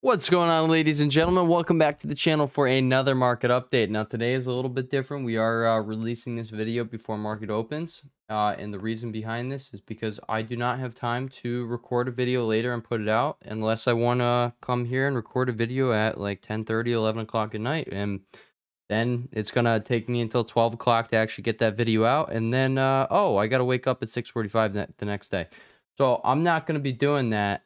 What's going on, ladies and gentlemen? Welcome back to the channel for another market update. Now, today is a little bit different. We are releasing this video before market opens. And the reason behind this is because I do not have time to record a video later and put it out unless I want to come here and record a video at like 10:30, 11 o'clock at night. And then it's going to take me until 12 o'clock to actually get that video out. And then, I got to wake up at 6:45 the next day. So I'm not going to be doing that.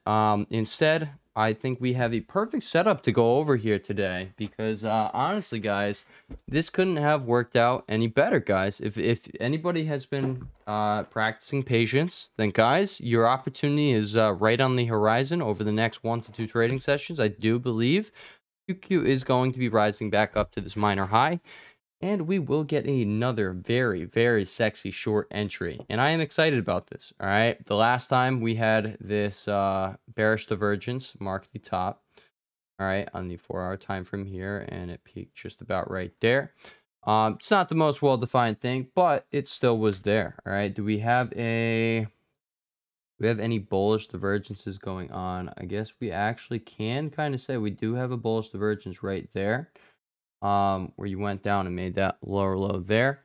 Instead, I think we have a perfect setup to go over here today because honestly, guys, this couldn't have worked out any better, guys. If anybody has been practicing patience, then guys, your opportunity is right on the horizon over the next 1 to 2 trading sessions. I do believe QQ is going to be rising back up to this minor high. And we will get another very, very sexy short entry. And I am excited about this, all right? The last time we had this bearish divergence mark the top, all right, on the 4-hour time frame here, and it peaked just about right there. It's not the most well-defined thing, but it still was there, all right? Do we have any bullish divergences going on? I guess we actually can kind of say we do have a bullish divergence right there. Where you went down and made that lower low there.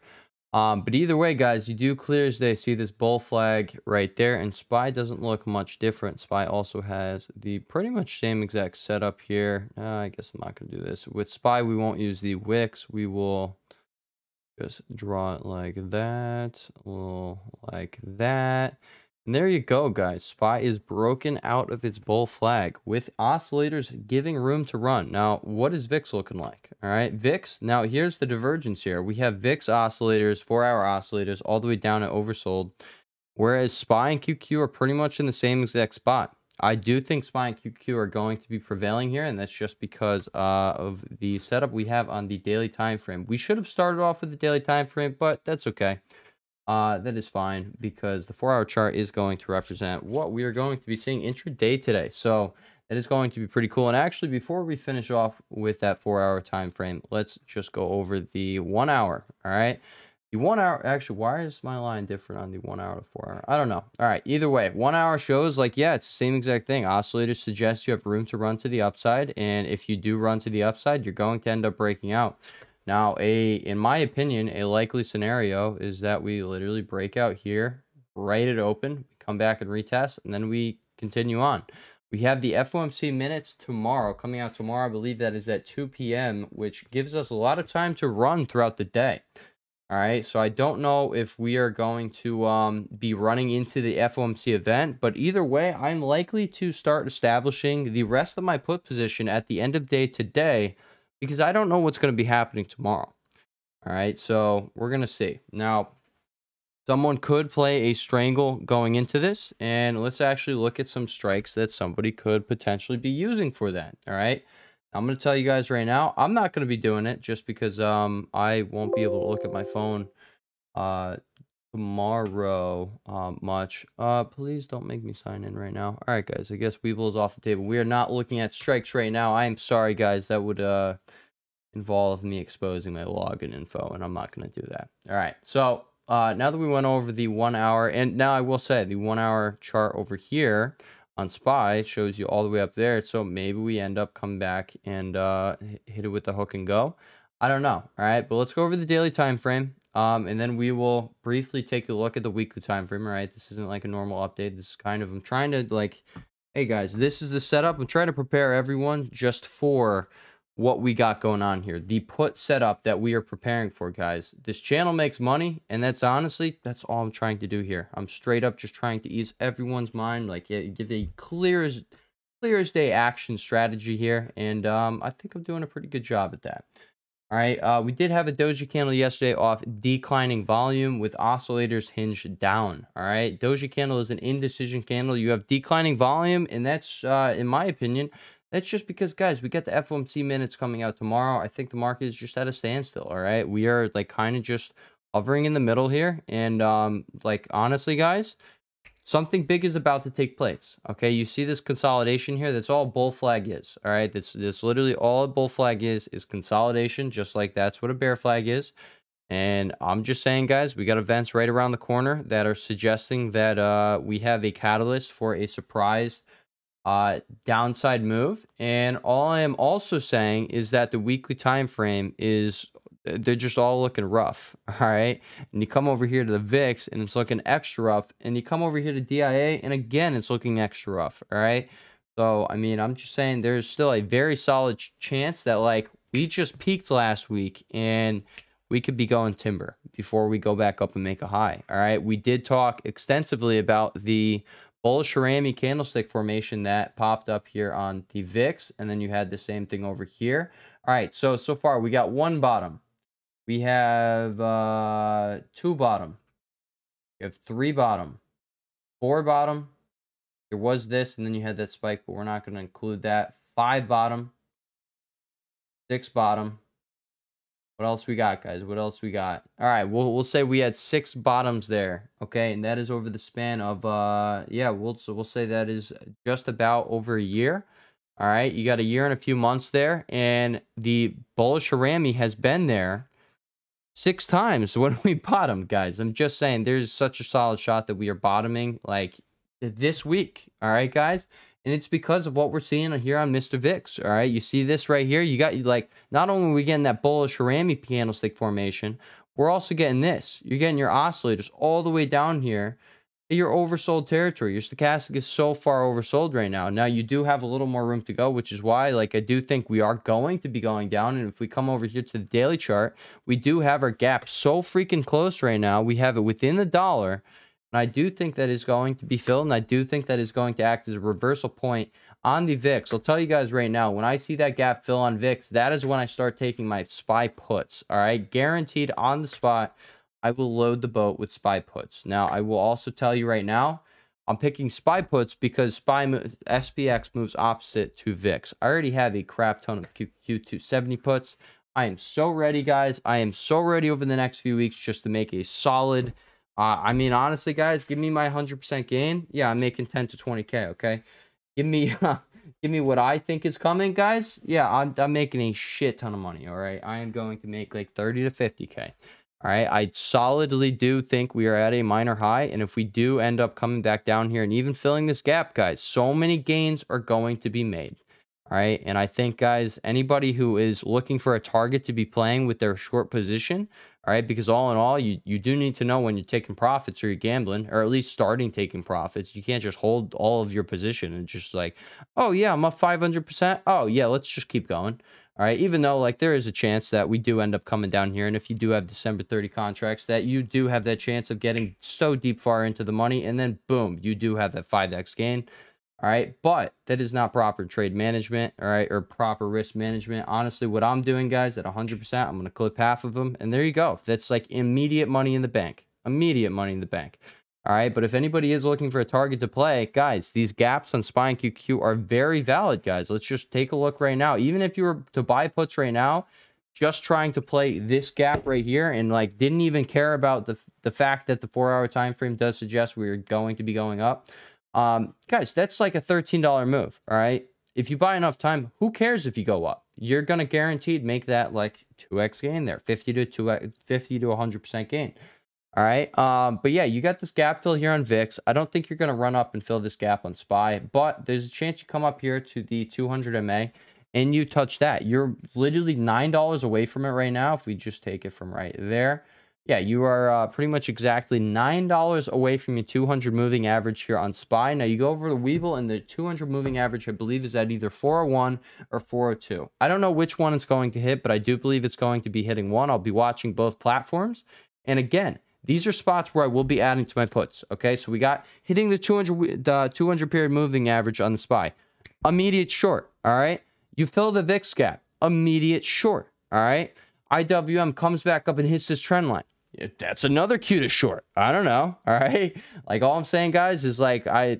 But either way, guys, you do clear as day see this bull flag right there, and SPY doesn't look much different. SPY also has the pretty much same exact setup here. I guess I'm not going to do this. With SPY, we won't use the wicks. We will just draw it like that, a little like that. And there you go, guys. SPY is broken out of its bull flag with oscillators giving room to run. Now, what is VIX looking like? All right, VIX. Now, here's the divergence here. We have VIX oscillators, 4-hour oscillators, all the way down at oversold, whereas SPY and QQ are pretty much in the same exact spot. I do think SPY and QQ are going to be prevailing here, and that's just because of the setup we have on the daily time frame. We should have started off with the daily time frame, but that's okay. That is fine because the 4-hour chart is going to represent what we are going to be seeing intraday today. So that is going to be pretty cool. And actually, before we finish off with that 4-hour time frame, let's just go over the 1 hour. All right. The 1 hour, actually, why is my line different on the 1 hour to 4 hour? I don't know. All right. Either way, 1 hour shows like, yeah, it's the same exact thing. Oscillators suggest you have room to run to the upside. And if you do run to the upside, you're going to end up breaking out. Now, in my opinion, a likely scenario is that we literally break out here, right at open, come back and retest, and then we continue on. We have the FOMC minutes tomorrow, coming out tomorrow. I believe that is at 2 p.m., which gives us a lot of time to run throughout the day. All right, so I don't know if we are going to be running into the FOMC event, but either way, I'm likely to start establishing the rest of my put position at the end of the day today, because I don't know what's going to be happening tomorrow. All right, so we're going to see. Now, someone could play a strangle going into this, and let's actually look at some strikes that somebody could potentially be using for that. All right, I'm going to tell you guys right now, I'm not going to be doing it just because I won't be able to look at my phone tomorrow much. Please don't make me sign in right now. All right, guys, I guess Weeble is off the table. We are not looking at strikes right now. I am sorry, guys. That would involve me exposing my login info, and I'm not going to do that. All right, so now that we went over the 1 hour, and now I will say the 1 hour chart over here on SPY shows you all the way up there, so maybe we end up coming back and hit it with the hook and go. I don't know. All right, but let's go over the daily time frame. And then we will briefly take a look at the weekly time frame. All right, this isn't like a normal update. This is kind of, I'm trying to like, hey guys, this is the setup. I'm trying to prepare everyone just for what we got going on here. The put setup that we are preparing for, guys. This channel makes money, and that's honestly, that's all I'm trying to do here. I'm straight up just trying to ease everyone's mind, like give a clear as day action strategy here. And I think I'm doing a pretty good job at that. All right, we did have a doji candle yesterday off declining volume with oscillators hinged down. All right, doji candle is an indecision candle. You have declining volume, and that's, in my opinion, that's just because, guys, we got the FOMC minutes coming out tomorrow. I think the market is just at a standstill. All right, we are like kind of just hovering in the middle here, and like honestly, guys, something big is about to take place. Okay, you see this consolidation here? That's all bull flag is. All right, this literally all a bull flag is consolidation, just like that's what a bear flag is. And I'm just saying, guys, we got events right around the corner that are suggesting that we have a catalyst for a surprise downside move. And all I am also saying is that the weekly time frame is, they're just all looking rough. All right. And you come over here to the VIX and it's looking extra rough. And you come over here to DIA and again, it's looking extra rough. All right. So, I mean, I'm just saying there's still a very solid chance that like we just peaked last week and we could be going timber before we go back up and make a high. All right. We did talk extensively about the bullish Harami candlestick formation that popped up here on the VIX. And then you had the same thing over here. All right. So far we got one bottom. We have two bottom. We have three bottom. Four bottom. There was this, and then you had that spike, but we're not going to include that. Five bottom. Six bottom. What else we got, guys? What else we got? All right, we'll say we had six bottoms there, okay? And that is over the span of yeah, we'll say that is just about over a year. All right, you got a year and a few months there, and the bullish Harami has been there 6 times when we bottom, guys. I'm just saying there's such a solid shot that we are bottoming like this week. All right, guys. And it's because of what we're seeing here on Mr. VIX. All right. You see this right here. You got like, not only are we getting that bullish Harami candlestick formation, we're also getting this. You're getting your oscillators all the way down here. Your oversold territory. Your stochastic is so far oversold right now. Now you do have a little more room to go, which is why like I do think we are going to be going down. And if we come over here to the daily chart, we do have our gap so freaking close right now. We have it within the dollar. And I do think that is going to be filled. And I do think that is going to act as a reversal point on the VIX. I'll tell you guys right now, when I see that gap fill on VIX, that is when I start taking my SPY puts. All right. Guaranteed on the spot. I will load the boat with SPY puts. Now, I will also tell you right now, I'm picking SPY puts because SPX moves opposite to VIX. I already have a crap ton of QQQ 270 puts. I am so ready, guys. I am so ready over the next few weeks just to make a solid. I mean, honestly, guys, give me my 100% gain. Yeah, I'm making 10 to 20K, okay? Give me give me what I think is coming, guys. Yeah, I'm making a shit ton of money, all right? I am going to make like 30 to 50K. All right, I solidly do think we are at a minor high, and if we do end up coming back down here and even filling this gap, guys, so many gains are going to be made. All right, and I think, guys, anybody who is looking for a target to be playing with their short position, all right, because all in all, you do need to know when you're taking profits or you're gambling, or at least starting taking profits. You can't just hold all of your position and just like, oh, yeah, I'm up 500%. Oh, yeah, let's just keep going. All right, even though like there is a chance that we do end up coming down here. And if you do have December 30 contracts, that you do have that chance of getting so deep far into the money. And then boom, you do have that 5x gain. All right, but that is not proper trade management. All right, or proper risk management. Honestly, what I'm doing, guys, at 100%, I'm going to clip half of them. And there you go. That's like immediate money in the bank. Immediate money in the bank. All right, but if anybody is looking for a target to play, guys, these gaps on SPY and QQQ are very valid, guys. Let's just take a look right now. Even if you were to buy puts right now, just trying to play this gap right here and like didn't even care about the fact that the 4-hour time frame does suggest we're going to be going up. Guys, that's like a $13 move, all right? If you buy enough time, who cares if you go up? You're going to guaranteed make that like 2x gain there, 50 to 100% gain. All right. But yeah, you got this gap fill here on VIX. I don't think you're going to run up and fill this gap on SPY, but there's a chance you come up here to the 200 MA and you touch that. You're literally $9 away from it right now. If we just take it from right there. Yeah, you are pretty much exactly $9 away from your 200 moving average here on SPY. Now you go over the Webull and the 200 moving average, I believe, is at either 401 or 402. I don't know which one it's going to hit, but I do believe it's going to be hitting one. I'll be watching both platforms. And again, these are spots where I will be adding to my puts. Okay, so we got hitting the 200 period moving average on the SPY. Immediate short. All right. You fill the VIX gap. Immediate short. All right. IWM comes back up and hits this trend line. That's another cue to short. I don't know. All right. Like all I'm saying, guys, is like I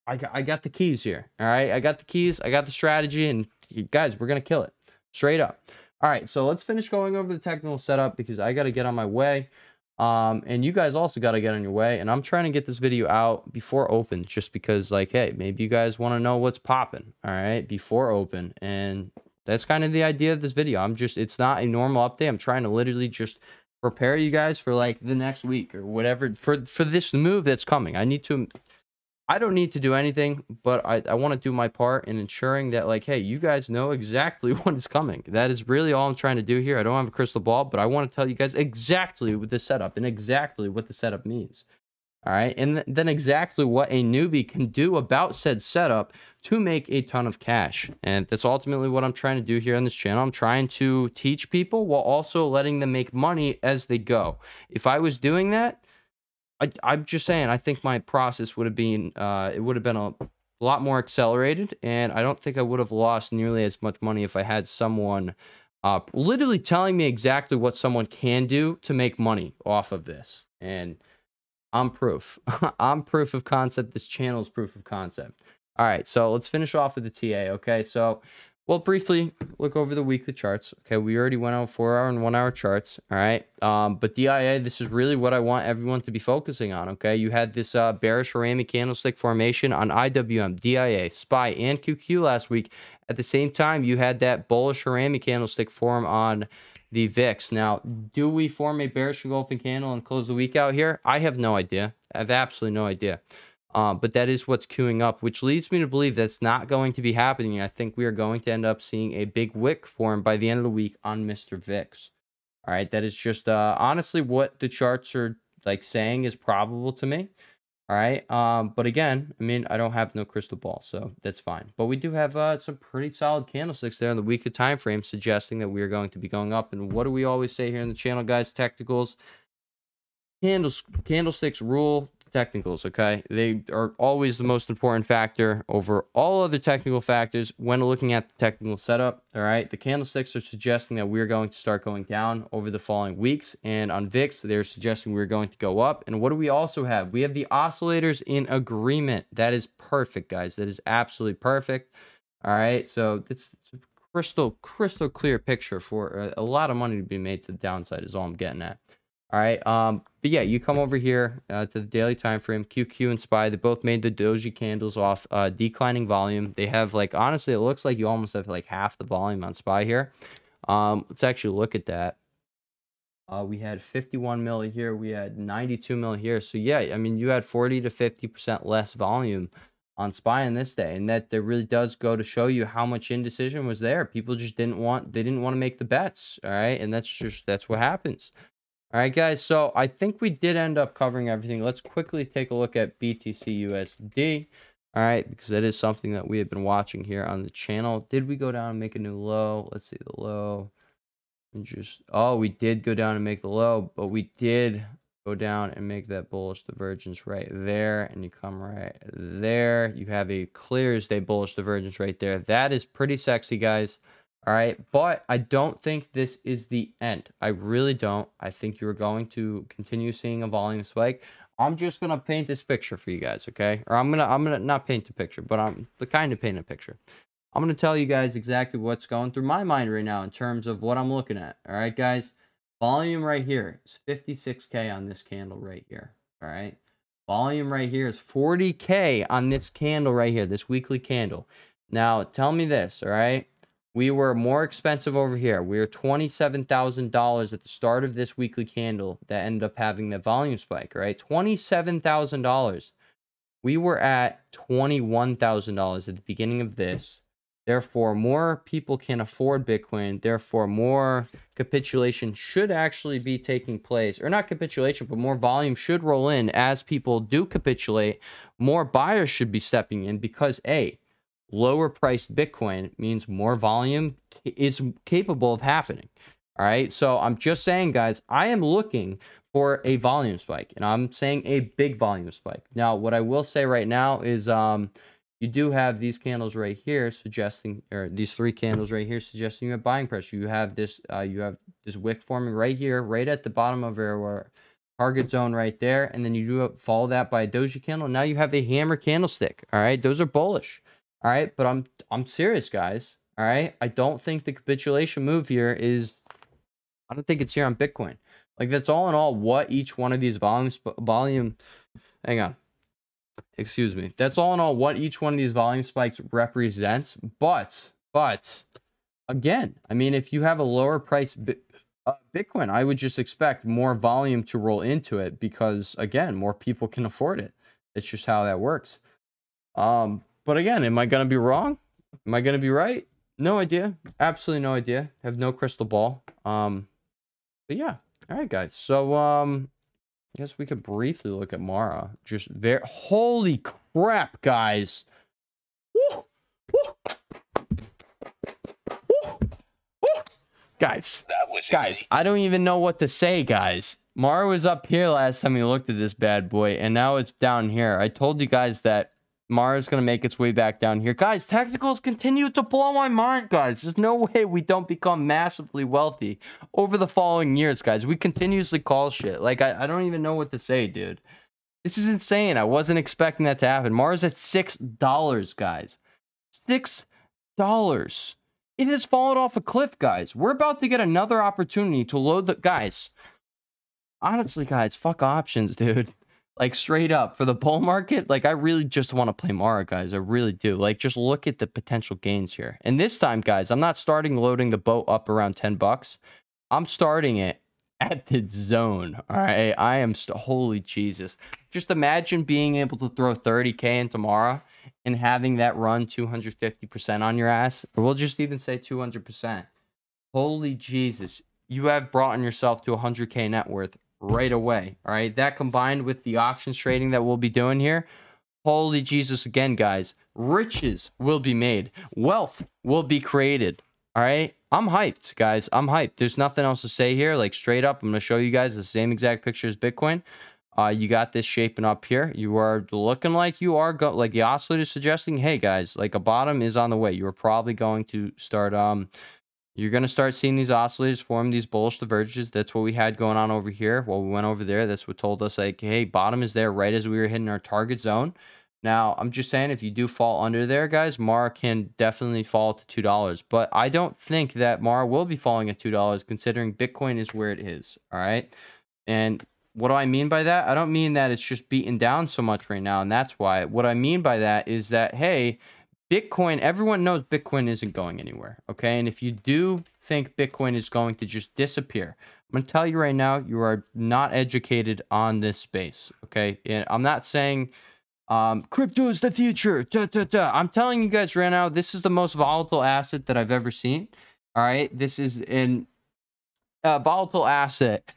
got the keys here. All right. I got the keys. I got the strategy, and guys, we're gonna kill it straight up. All right. So let's finish going over the technical setup because I got to get on my way. And you guys also got to get on your way, and I'm trying to get this video out before open just because like, hey, maybe you guys want to know what's popping. All right, before open. And that's kind of the idea of this video. It's not a normal update. I'm trying to literally just prepare you guys for like the next week or whatever for this move that's coming. I need to I don't need to do anything, but I want to do my part in ensuring that, like, hey, you guys know exactly what is coming. That is really all I'm trying to do here. I don't have a crystal ball, but I want to tell you guys exactly what the setup and exactly what the setup means. All right, and then exactly what a newbie can do about said setup to make a ton of cash. And that's ultimately what I'm trying to do here on this channel. I'm trying to teach people while also letting them make money as they go. If I was doing that, I'm just saying, I think my process would have been, it would have been a lot more accelerated, and I don't think I would have lost nearly as much money if I had someone literally telling me exactly what someone can do to make money off of this. And I'm proof. I'm proof of concept. This channel is proof of concept. All right, so let's finish off with the TA, okay? So we'll briefly look over the weekly charts. Okay, we already went out 4-hour and 1-hour charts, all right? But DIA, this is really what I want everyone to be focusing on, okay? You had this bearish Harami candlestick formation on IWM, DIA, SPY, and QQ last week. At the same time, you had that bullish Harami candlestick form on the VIX. Now, do we form a bearish engulfing candle and close the week out here? I have no idea. I have absolutely no idea. But that is what's queuing up, which leads me to believe that's not going to be happening. I think we are going to end up seeing a big wick form by the end of the week on Mr. VIX. All right, that is just honestly what the charts are like saying is probable to me. All right, but again, I mean, I don't have no crystal ball, so that's fine. But we do have some pretty solid candlesticks there in the weekly time frame, suggesting that we are going to be going up. And what do we always say here in the channel, guys? Technicals, candlesticks rule technicals, okay? They are always the most important factor over all other technical factors when looking at the technical setup, all right? The candlesticks are suggesting that we're going to start going down over the following weeks, and on VIX, they're suggesting we're going to go up. And what do we also have? We have the oscillators in agreement. That is perfect, guys. That is absolutely perfect, all right? So it's a crystal clear picture for a lot of money to be made to the downside is all I'm getting at. All right, but yeah, you come over here to the daily time frame. QQ and SPY, they both made the doji candles off declining volume. They have, like, honestly, it looks like you almost have like half the volume on SPY here. Let's actually look at that. We had 51 mil here, we had 92 mil here. So yeah, I mean, you had 40 to 50% less volume on SPY in this day, and that really does go to show you how much indecision was there. People just didn't want to make the bets. All right, and that's what happens. All right, guys, so I think we did end up covering everything. Let's quickly take a look at BTC USD, all right, because that is something that we have been watching here on the channel. Did we go down and make a new low? Let's see the low. Oh, we did go down and make the low, but we did go down and make that bullish divergence right there, and you come right there. You have a clear as day bullish divergence right there. That is pretty sexy, guys. All right, but I don't think this is the end. I really don't. I think you're going to continue seeing a volume spike. I'm just gonna paint this picture for you guys, okay? Or I'm gonna not paint a picture, but I'm the kind of paint a picture. I'm gonna tell you guys exactly what's going through my mind right now in terms of what I'm looking at. All right, guys. Volume right here is 56K on this candle right here. All right. Volume right here is 40K on this candle right here, this weekly candle. Now, tell me this, all right? We were more expensive over here. We were $27,000 at the start of this weekly candle that ended up having the volume spike, right? $27,000. We were at $21,000 at the beginning of this. Therefore, more people can afford Bitcoin. Therefore, more capitulation should actually be taking place. Or not capitulation, but more volume should roll in. As people do capitulate, more buyers should be stepping in because, A, lower priced Bitcoin means more volume is capable of happening. All right. So I'm just saying, guys, I am looking for a volume spike, and I'm saying a big volume spike. Now, what I will say right now is you do have these candles right here suggesting, or these three candles right here suggesting you have buying pressure. You have this wick forming right here, right at the bottom of our target zone right there, and then you do follow that by a doji candle. Now you have a hammer candlestick. All right. Those are bullish. All right, but I'm serious, guys. All right, I don't think the capitulation move here is. I don't think it's here on Bitcoin. Like, that's all in all what each one of these hang on, excuse me. That's all in all what each one of these volume spikes represents. But again, I mean, if you have a lower price Bitcoin, I would just expect more volume to roll into it because, again, more people can afford it. It's just how that works. But again, am I gonna be wrong? Am I gonna be right? No idea. Absolutely no idea. Have no crystal ball. But yeah. All right, guys. So I guess we could briefly look at Mara. Just very holy crap, guys. Woo! Woo! Woo! Woo! Guys, I don't even know what to say, guys. Mara was up here last time we looked at this bad boy, and now it's down here. I told you guys that Mara's going to make its way back down here. Guys, technicals continue to blow my mind, guys. There's no way we don't become massively wealthy over the following years, guys. We continuously call shit. Like, I don't even know what to say, dude. This is insane. I wasn't expecting that to happen. Mara's at $6, guys. $6. It has fallen off a cliff, guys. We're about to get another opportunity to load the... Guys, honestly, guys, fuck options, dude. Like, straight up, for the bull market, like, I really just want to play Mara, guys. I really do. Like, just look at the potential gains here. And this time, guys, I'm not starting loading the boat up around 10 bucks. I'm starting it at the zone, all right? I am... Holy Jesus. Just imagine being able to throw 30K into Mara and having that run 250% on your ass. Or we'll just even say 200%. Holy Jesus. You have brought in yourself to 100K net worth right away. All right, that combined with the options trading that we'll be doing here, holy Jesus, again, guys, riches will be made, wealth will be created. All right, I'm hyped, guys. I'm hyped. There's nothing else to say here. Like, straight up, I'm gonna show you guys the same exact picture as Bitcoin. You got this shaping up here. You are looking like you are like the oscillator is suggesting, hey guys, like a bottom is on the way. You are probably going to start you're going to start seeing these oscillators form these bullish divergences. That's what we had going on over here. While we went over there, that's what told us, like, hey, bottom is there right as we were hitting our target zone. Now, I'm just saying, if you do fall under there, guys, Mara can definitely fall to $2. But I don't think that Mara will be falling at $2, considering Bitcoin is where it is, all right? And what do I mean by that? I don't mean that it's just beaten down so much right now, and that's why. What I mean by that is that, hey, Bitcoin, everyone knows Bitcoin isn't going anywhere, okay? And if you do think Bitcoin is going to just disappear, I'm going to tell you right now, you are not educated on this space, okay? And I'm not saying crypto is the future. I'm telling you guys right now, this is the most volatile asset that I've ever seen, all right? This is a volatile asset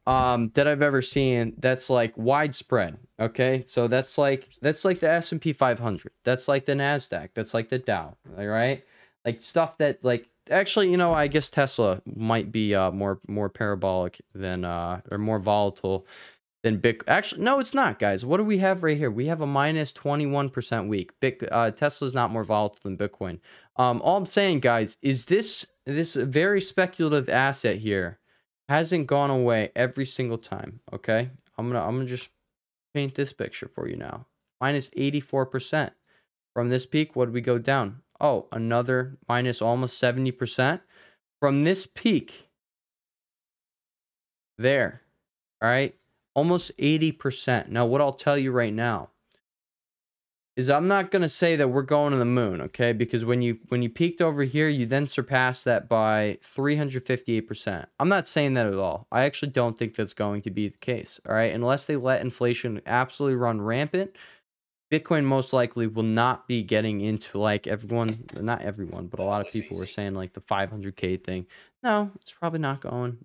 that I've ever seen that's like widespread. Okay, so that's like the S&P 500. That's like the Nasdaq. That's like the Dow. All right, like stuff that, like, actually, you know, I guess Tesla might be more parabolic than or more volatile than Bitcoin. Actually, no, it's not, guys. What do we have right here? We have a minus 21% week. Tesla's not more volatile than Bitcoin. All I'm saying, guys, is this very speculative asset here hasn't gone away every single time. Okay, I'm gonna just paint this picture for you now. Minus 84% from this peak. What did we go down? Oh, another minus almost 70% from this peak there. All right, almost 80%. Now, what I'll tell you right now is I'm not going to say that we're going to the moon, okay? Because when you peaked over here, you then surpassed that by 358%. I'm not saying that at all. I actually don't think that's going to be the case, all right? Unless they let inflation absolutely run rampant, Bitcoin most likely will not be getting into, like, everyone, not everyone, but a lot of people were saying, like, the 500K thing. No, it's probably not going.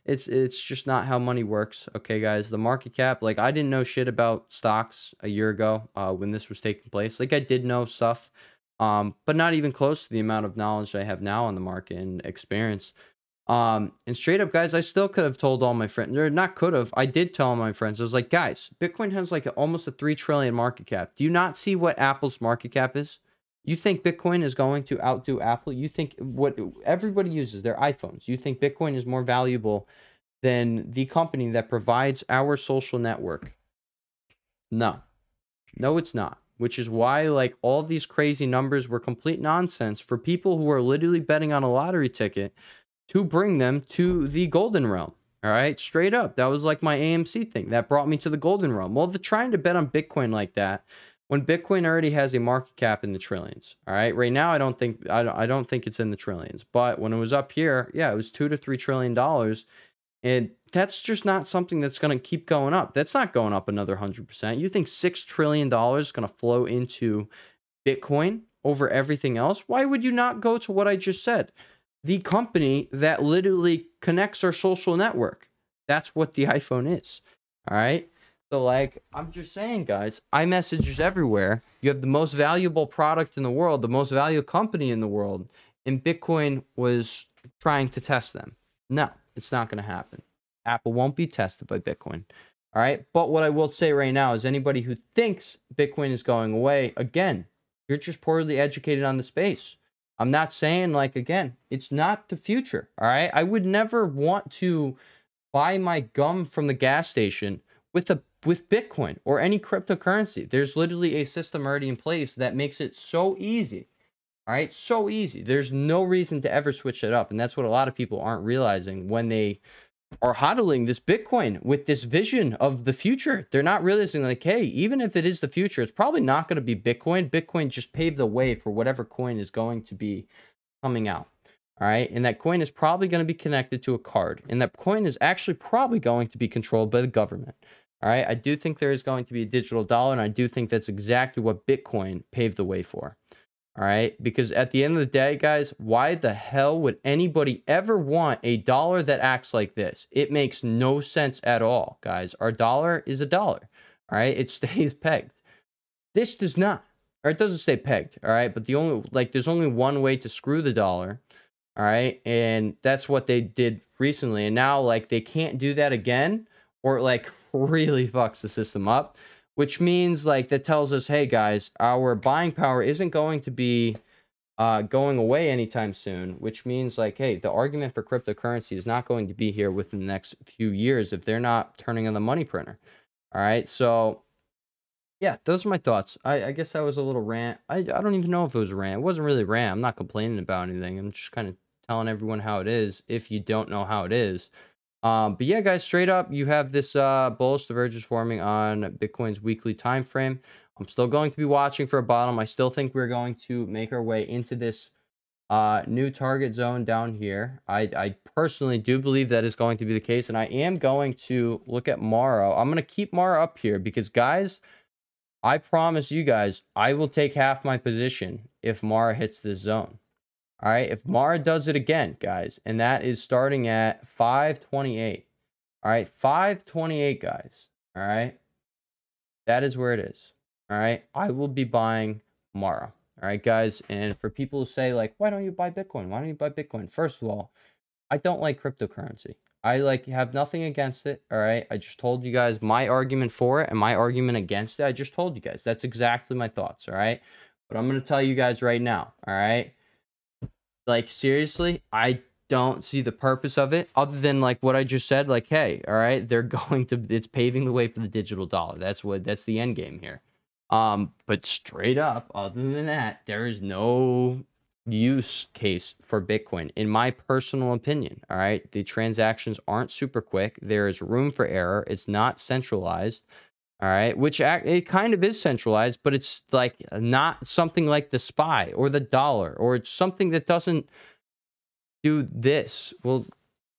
It's just not how money works. Okay, guys, the market cap, like, I didn't know shit about stocks a year ago when this was taking place. Like, I did know stuff, but not even close to the amount of knowledge I have now on the market and experience. And straight up, guys, I still could have told all my friends, or not could have, I did tell all my friends. I was like, guys, Bitcoin has like almost a 3 trillion market cap. Do you not see what Apple's market cap is? You think Bitcoin is going to outdo Apple? You think what everybody uses, their iPhones. You think Bitcoin is more valuable than the company that provides our social network? No. No, it's not. Which is why, like, all these crazy numbers were complete nonsense for people who are literally betting on a lottery ticket to bring them to the golden realm. All right, straight up. That was like my AMC thing. That brought me to the golden realm. Well, they're trying to bet on Bitcoin like that when Bitcoin already has a market cap in the trillions. All right, right now I don't think it's in the trillions, but when it was up here, yeah, it was $2 to $3 trillion. And that's just not something that's going to keep going up. That's not going up another 100%. You think $6 trillion is going to flow into Bitcoin over everything else? Why would you not go to what I just said? The company that literally connects our social network. That's what the iPhone is. All right. So, like, I'm just saying, guys, iMessage is everywhere. You have the most valuable product in the world, the most valuable company in the world, and Bitcoin was trying to test them. No, it's not going to happen. Apple won't be tested by Bitcoin. All right. But what I will say right now is anybody who thinks Bitcoin is going away, again, you're just poorly educated on the space. I'm not saying, like, again, it's not the future. All right. I would never want to buy my gum from the gas station with Bitcoin or any cryptocurrency. There's literally a system already in place that makes it so easy. All right, so easy. There's no reason to ever switch it up, and that's what a lot of people aren't realizing when they are hodling this Bitcoin with this vision of the future. They're not realizing, like, hey, even if it is the future, it's probably not going to be Bitcoin. Bitcoin just paved the way for whatever coin is going to be coming out. All right. And that coin is probably going to be connected to a card. And that coin is actually probably going to be controlled by the government. All right. I do think there is going to be a digital dollar. And I do think that's exactly what Bitcoin paved the way for. All right. Because at the end of the day, guys, why the hell would anybody ever want a dollar that acts like this? It makes no sense at all, guys. Our dollar is a dollar. All right. It stays pegged. This does not. Or it doesn't stay pegged. All right. But there's only one way to screw the dollar. All right. And that's what they did recently. And now, like, they can't do that again, or it, like, really fucks the system up, which means, like, that tells us, hey, guys, our buying power isn't going to be going away anytime soon, which means, like, hey, the argument for cryptocurrency is not going to be here within the next few years if they're not turning on the money printer. All right. So, yeah, those are my thoughts. I guess that was a little rant. I don't even know if it was a rant. It wasn't really a rant. I'm not complaining about anything. I'm just kind of telling everyone how it is if you don't know how it is. But yeah, guys, straight up, you have this bullish divergence forming on Bitcoin's weekly time frame. I'm still going to be watching for a bottom. I still think we're going to make our way into this new target zone down here. I personally do believe that is going to be the case, and I am going to look at Mara. I'm going to keep Mara up here because, guys, I promise you guys, I will take half my position if Mara hits this zone. All right, if Mara does it again, guys, and that is starting at 528. All right, 528, guys. All right, that is where it is. All right, I will be buying Mara. All right, guys, and for people who say, like, why don't you buy Bitcoin? Why don't you buy Bitcoin? First of all, I don't like cryptocurrency. I have nothing against it. All right. I just told you guys my argument for it and my argument against it. I just told you guys. That's exactly my thoughts. All right. But I'm going to tell you guys right now. All right. Like, seriously, I don't see the purpose of it other than, like, what I just said. Like, hey, all right, it's paving the way for the digital dollar. That's the end game here. But straight up, other than that, there is no use case for Bitcoin, in my personal opinion. All right, the transactions aren't super quick. There is room for error. It's not centralized. All right, which it kind of is centralized, but it's like not something like the SPY or the dollar, or it's something that doesn't do this. We'll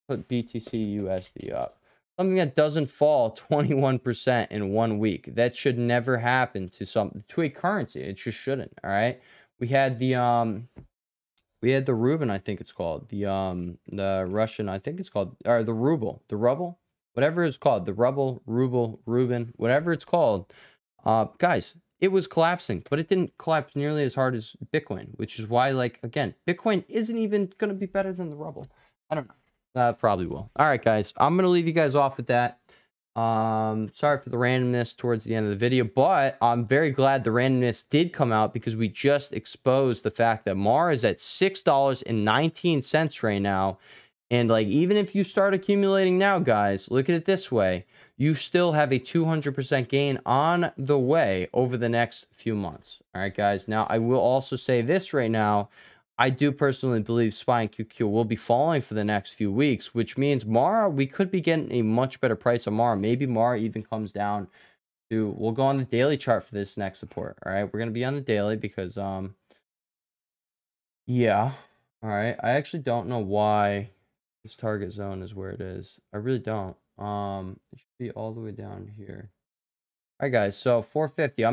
put BTC USD up. Something that doesn't fall 21% in 1 week. That should never happen to a currency. It just shouldn't. All right. We had the Ruben, I think it's called. The Russian, I think it's called, or the ruble. The ruble? Whatever it's called. The ruble, Ruben, whatever it's called. Guys, it was collapsing, but it didn't collapse nearly as hard as Bitcoin, which is why, like, again, Bitcoin isn't even going to be better than the ruble. I don't know. Probably will. All right, guys. I'm going to leave you guys off with that. Sorry for the randomness towards the end of the video, but I'm very glad the randomness did come out because we just exposed the fact that Mara is at $6.19 right now. And, like, even if you start accumulating now, guys, look at it this way. You still have a 200% gain on the way over the next few months. All right, guys. Now, I will also say this right now. I do personally believe SPY QQQ will be falling for the next few weeks, which means Mara, we could be getting a much better price on Mara. Maybe Mara even comes down to, we'll go on the daily chart for this next support. All right, we're going to be on the daily because, yeah. All right, I actually don't know why This target zone is where it is. I really don't. It should be all the way down here. All right, guys. So 450.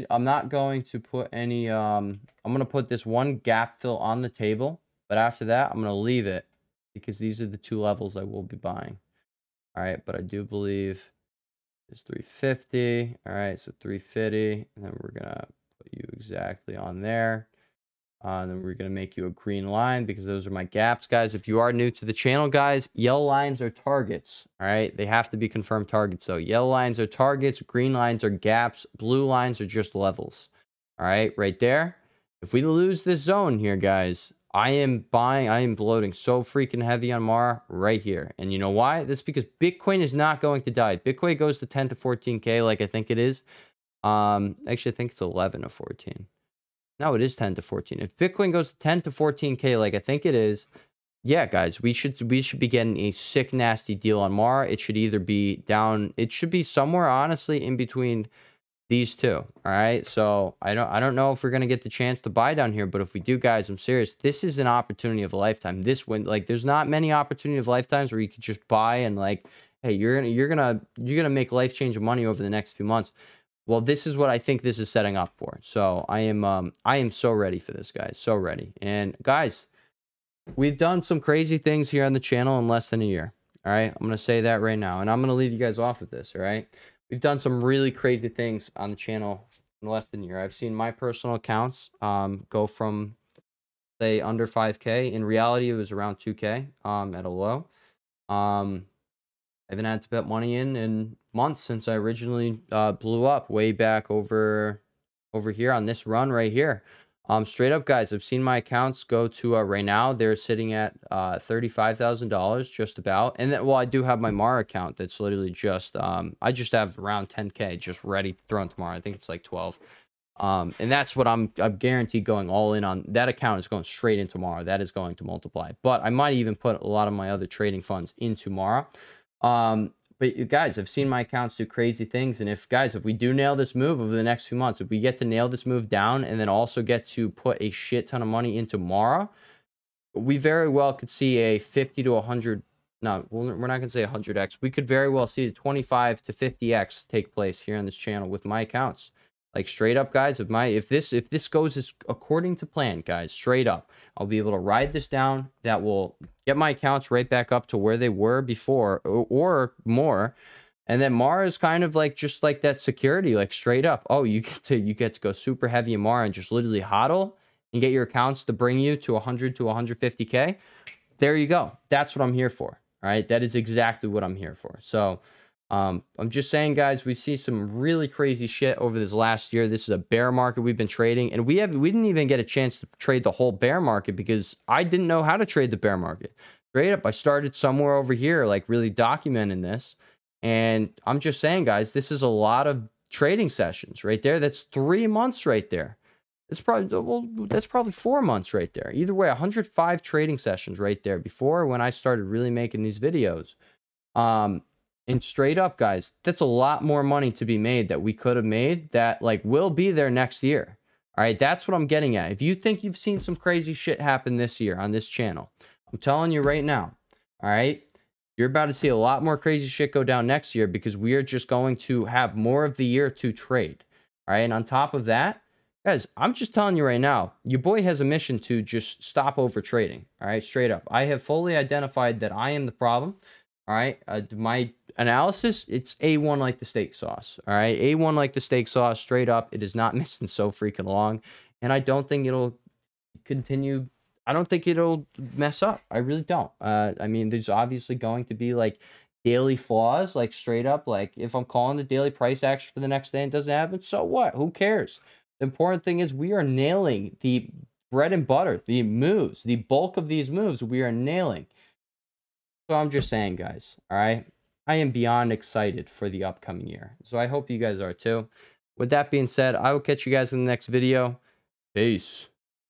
I'm not going to put any. I'm gonna put this one gap fill on the table, but after that, I'm gonna leave it because these are the two levels I will be buying. All right, but I do believe it's 350. All right, so 350, and then we're gonna put you exactly on there. And then we're going to make you a green line because those are my gaps, guys. If you are new to the channel, guys, yellow lines are targets. All right. They have to be confirmed targets. So yellow lines are targets. Green lines are gaps. Blue lines are just levels. All right. Right there. If we lose this zone here, guys, I am bloating so freaking heavy on Mara right here. And you know why? That's because Bitcoin is not going to die. Bitcoin goes to 10 to 14K like I think it is. Actually, I think it's 11 to 14. No, it is 10 to 14. If Bitcoin goes to 10 to 14K, like I think it is, yeah, guys, we should be getting a sick, nasty deal on Mara. It should either be down, it should be somewhere, honestly, in between these two. All right. So I don't know if we're gonna get the chance to buy down here, but if we do, guys, I'm serious. This is an opportunity of a lifetime. This one, like, there's not many opportunity of lifetimes where you could just buy and like, hey, you're gonna make life changing money over the next few months. Well, this is what I think this is setting up for. So I am so ready for this, guys. So ready. And guys, we've done some crazy things here on the channel in less than a year. All right. I'm going to say that right now. And I'm going to leave you guys off with this. All right. We've done some really crazy things on the channel in less than a year. I've seen my personal accounts go from, say, under 5K. In reality, it was around 2K at a low. I haven't had to bet money in months since I originally blew up way back over here on this run right here. Straight up, guys, I've seen my accounts go to right now they're sitting at $35,000 just about. And then, well, I do have my Mara account that's literally just I just have around 10K just ready to throw in tomorrow. I think it's like 12. And that's what I'm guaranteed going all in on. That account is going straight in tomorrow. That is going to multiply. But I might even put a lot of my other trading funds in tomorrow. But guys, I've seen my accounts do crazy things. And if we do nail this move over the next few months, if we get to nail this move down and then also get to put a shit ton of money into Mara, we very well could see a 50 to 100. No, we're not going to say 100x. We could very well see a 25 to 50x take place here on this channel with my accounts. Like, straight up, guys, if this goes according to plan, guys, straight up, I'll be able to ride this down. That will get my accounts right back up to where they were before or more. And then Mara is kind of like just like that security, like straight up. Oh, you get to go super heavy in Mara and just literally hodl and get your accounts to bring you to 100 to 150K. There you go. That's what I'm here for. All right. That is exactly what I'm here for. So I'm just saying, guys, we see some really crazy shit over this last year. This is a bear market we've been trading, and we didn't even get a chance to trade the whole bear market because I didn't know how to trade the bear market. Straight up, I started somewhere over here, like really documenting this. And I'm just saying, guys, this is a lot of trading sessions right there. That's 3 months right there. It's probably, well, that's probably 4 months right there. Either way, 105 trading sessions right there before when I started really making these videos. And straight up, guys, that's a lot more money to be made that we could have made that like will be there next year. All right, that's what I'm getting at. If you think you've seen some crazy shit happen this year on this channel, I'm telling you right now, all right, you're about to see a lot more crazy shit go down next year because we are just going to have more of the year to trade. All right, and on top of that, guys, I'm just telling you right now, your boy has a mission to just stop over trading. All right, straight up. I have fully identified that I am the problem. All right, my analysis, it's A1 like the steak sauce. All right, A1 like the steak sauce, straight up. It is not missing so freaking long, and I don't think it'll continue. I don't think it'll mess up. I really don't. I mean, there's obviously going to be like daily flaws, like straight up. Like if I'm calling the daily price action for the next day and it doesn't happen, so what? Who cares? The important thing is we are nailing the bread and butter, the moves, the bulk of these moves we are nailing. So I'm just saying, guys, all right? I am beyond excited for the upcoming year. So I hope you guys are too. With that being said, I will catch you guys in the next video. Peace.